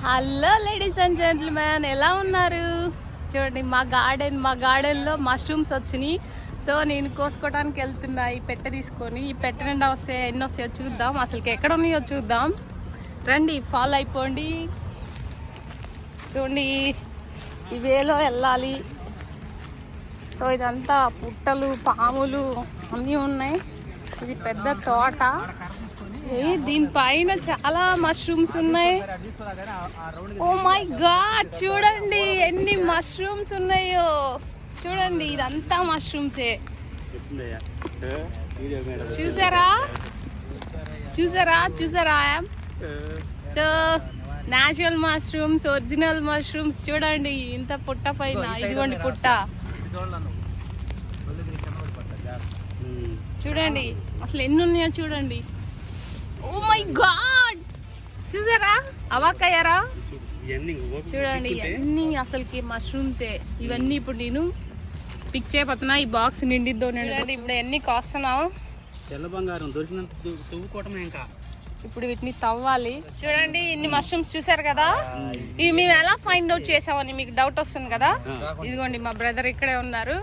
Hello ladies and gentlemen, ఎలా ఉన్నారు? చూడండి, మా గార్డెన్లో మష్రూమ్స్ వచ్చినాయి. సో నేను కోసుకోవడానికి వెళ్తున్నా ఈ పెట్టె తీసుకొని. ఈ పెట్టె నిండా వస్తే ఎన్ని వస్తాయో చూద్దాం, అసలుకి ఎక్కడ ఉన్నాయో చూద్దాం. రండి, ఫాలో అయిపోండి. చూడండి, ఈ వేలో వెళ్ళాలి. సో ఇదంతా పుట్టలు, పాములు అన్నీ ఉన్నాయి. ఇది పెద్ద తోట. దీనిపైన చాలా మష్రూమ్స్ ఉన్నాయి. ఓ మై గాడ్, చూడండి ఎన్ని మష్రూమ్స్ ఉన్నాయో. చూడండి, ఇదంతా మష్రూమ్సే. చూసారా చూసారా చూసారా? So natural mushrooms, original mushrooms. చూడండి ఇంత పుట్ట పైన, ఇదిగోండి పుట్ట. చూడండి అసలు ఎన్ని ఉన్నాయో చూడండి. ఓ మై గాడ్, చూసారా? అవాక్కయ్యారా? చూడండి అన్ని అసలుకి మష్రూమ్సే. ఇవన్నీ ఇప్పుడు నేను పిక్ చేయబోతున్నా. ఈ బాక్స్ నిండిద్దో చూడండి. ఇప్పుడు ఎన్ని కోస్తున్నావు? తెల్ల బంగారం దొరికినంత తవ్వుకోవటమే. ఇంకా ఇప్పుడు వీటిని తవ్వాలి. చూడండి ఇన్ని మష్రూమ్స్ చూసారు కదా. ఇవి మేము ఎలా ఫైండ్ అవుట్ చేసామని మీకు డౌట్ వస్తుంది కదా. ఇదిగోండి మా బ్రదర్ ఇక్కడే ఉన్నారు.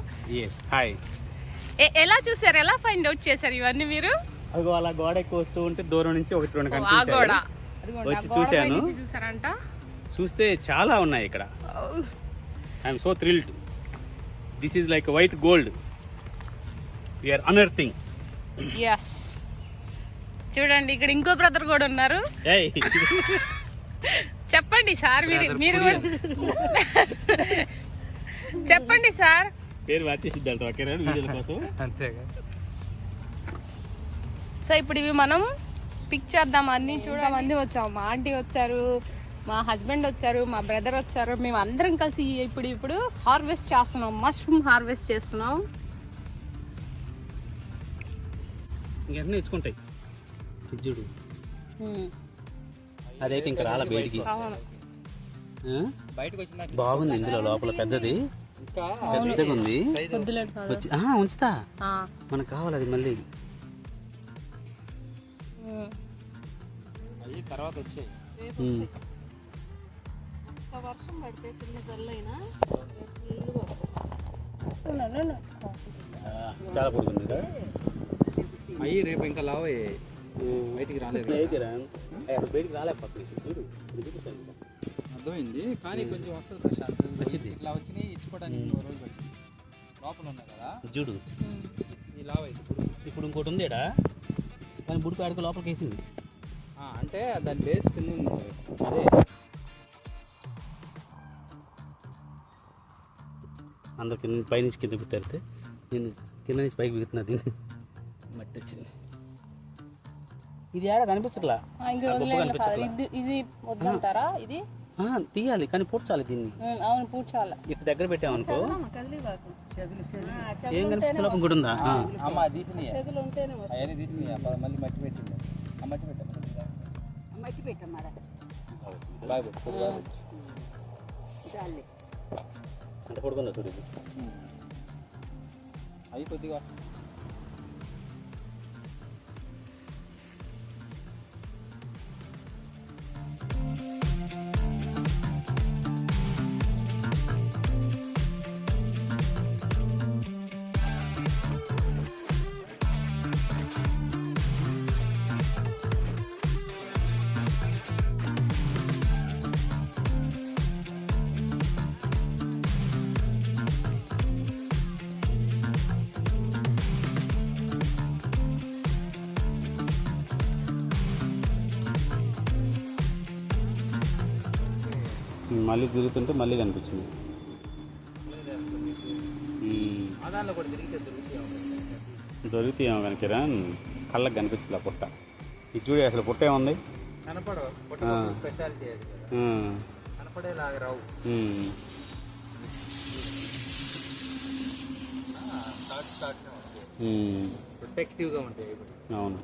ఎలా చూసారు, ఎలా ఫైండ్ అవుట్ చేశారు ఇవన్నీ మీరు? అలా గోడ ఎక్కువ వస్తూ ఉంటే దూరం నుంచి ఒకటి రెండు వచ్చి చూసారంట. చూస్తే చాలా ఉన్నాయి ఇక్కడ. I'm so thrilled. This is like white gold. We are unearthing. yes. చూడండి ఇక్కడ ఇంకో బ్రదర్ కూడా ఉన్నారు. చెప్పండి సార్, మీరు చెప్పండి సార్. పేరు మార్చేసిద్దాం కోసం. అంతేగా. సో ఇప్పుడు ఇవి మనం పిక్ చేద్దాం. అన్ని చూడమంది వచ్చాము. మా ఆంటీ వచ్చారు, మా హస్బెండ్ వచ్చారు, మా బ్రదర్ వచ్చారు. మేము అందరం కలిసి ఇప్పుడు హార్వెస్ట్ చేస్తున్నాం. మష్రూమ్ హార్వెస్ట్ చేస్తున్నాం. ఇంకెన్నీ ఇచ్చుకుంటాయి చూడు. అదైతే ఇంకా రాలా బయటికి. బాగుంది, ఇందులో లోపల పెద్దది పెద్దగా ఉంది. ఉంచుతా, మనకు కావాలి అది. మళ్ళీ తర్వాత వచ్చాయి. వర్షం పడితే చిన్న జల్లైనా చాలా పొడుగుంది. అయ్యి రేపు ఇంకా లావు బయటికి రాలేదు. బయటికి రాలేకపోతుంది. అర్థమైంది, కానీ కొంచెం వస్తుంది ప్రశాంత్. వచ్చింది ఇట్లా వచ్చినాయి ఇచ్చుకోవడానికి రోజు పడుతుంది. లోపల ఉన్నాయి కదా చూడు. ఈ లావు అయితే ఇప్పుడు ఇంకోటి ఉందేడా, కానీ బుడికి ఆడుకో లోపలికి వేసింది. అంటే దాని బేస్ కింద ఉంది. అదే అందరు కింద పైనుంచి కింద పెడితే నేను కింద నుంచి పైకి బిగుతున్నా. దీన్ని మట్టి వచ్చింది. ఇది ఏడా కనిపించట్లా. ఇది వద్దంటారా? ఇది తీయాలి కానీ పూడ్చాలి దీన్ని. అవును, పూడ్చాలి. ఇటు దగ్గర పెట్టామనుకో ఏం కనిపిస్తుంది. లోపం కూడా ఉందా? మళ్ళీ మట్టి పెట్టింది. ఆ మట్టి అంటే పడుకుందా చూడు. అవి కొద్దిగా మళ్ళీ తిరుగుతుంటే మళ్ళీ కనిపించింది. దొరుకుతాయేమో కానీ కిరణ్, కళ్ళకి కనిపించింది ఆ పుట్ట. ఇది చూడే అసలు పుట్ట ఏముంది కనపడేలాగా రావు. ప్రొటెక్టివ్గా ఉంటాయి. అవును.